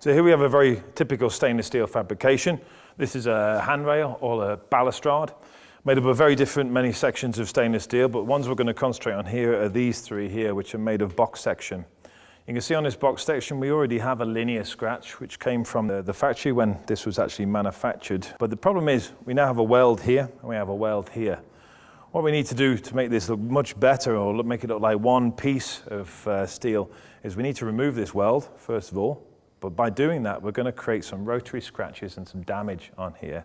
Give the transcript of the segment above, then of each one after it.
So here we have a very typical stainless steel fabrication. This is a handrail or a balustrade, made up of very different many sections of stainless steel, but ones we're going to concentrate on here are these three here, which are made of box section. You can see on this box section we already have a linear scratch which came from the factory when this was actually manufactured. But the problem is we now have a weld here and we have a weld here. What we need to do to make this look much better, or make it look like one piece of steel, is we need to remove this weld first of all. But by doing that, we're going to create some rotary scratches and some damage on here.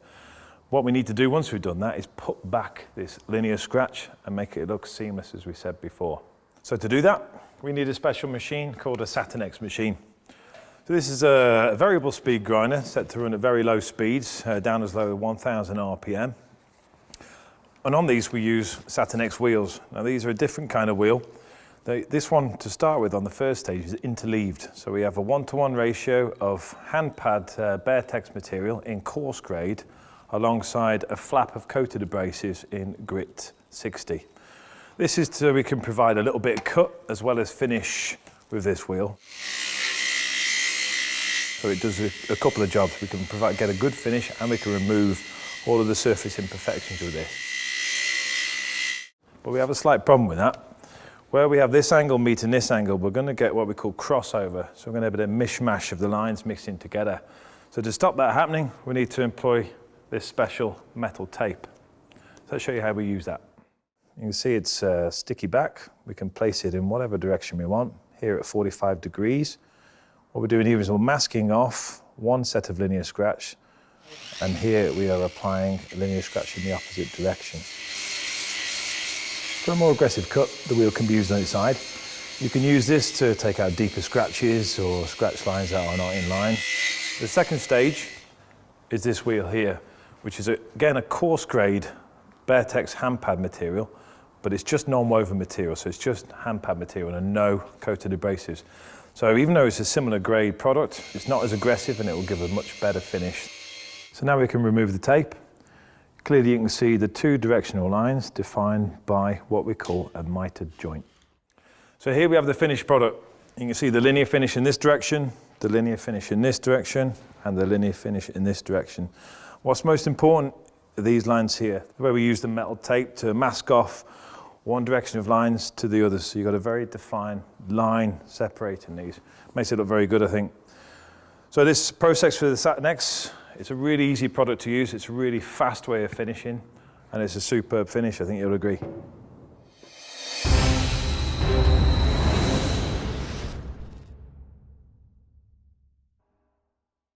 What we need to do once we've done that is put back this linear scratch and make it look seamless, as we said before. So to do that, we need a special machine called a Satinex machine. So this is a variable speed grinder set to run at very low speeds, down as low as 1000 RPM. And on these we use Satinex wheels. Now these are a different kind of wheel. This one, to start with, on the first stage, is interleaved. So we have a 1-to-1 ratio of hand-pad BearTex material in coarse grade alongside a flap of coated abrasives in grit 60. This is so we can provide a little bit of cut as well as finish with this wheel. So it does a couple of jobs. We can get a good finish and we can remove all of the surface imperfections with this. But we have a slight problem with that. Where we have this angle meeting this angle, we're going to get what we call crossover. So we're going to have a bit of mishmash of the lines mixing together. So to stop that happening, we need to employ this special metal tape. So I'll show you how we use that. You can see it's sticky back. We can place it in whatever direction we want. Here at 45 degrees. What we're doing here is we're masking off one set of linear scratch, and here we are applying a linear scratch in the opposite direction. For a more aggressive cut, the wheel can be used on its side. You can use this to take out deeper scratches or scratch lines that are not in line. The second stage is this wheel here, which is again a coarse grade BearTex hand pad material, but it's just non-woven material, so it's just hand pad material and no coated abrasives. So even though it's a similar grade product, it's not as aggressive and it will give a much better finish. So now we can remove the tape. Clearly you can see the two directional lines defined by what we call a mitered joint. So here we have the finished product. You can see the linear finish in this direction, the linear finish in this direction, and the linear finish in this direction. What's most important are these lines here, where we use the metal tape to mask off one direction of lines to the other. So you've got a very defined line separating these. Makes it look very good, I think. So this process for the Satinex, it's a really easy product to use. It's a really fast way of finishing, and it's a superb finish, I think you'll agree.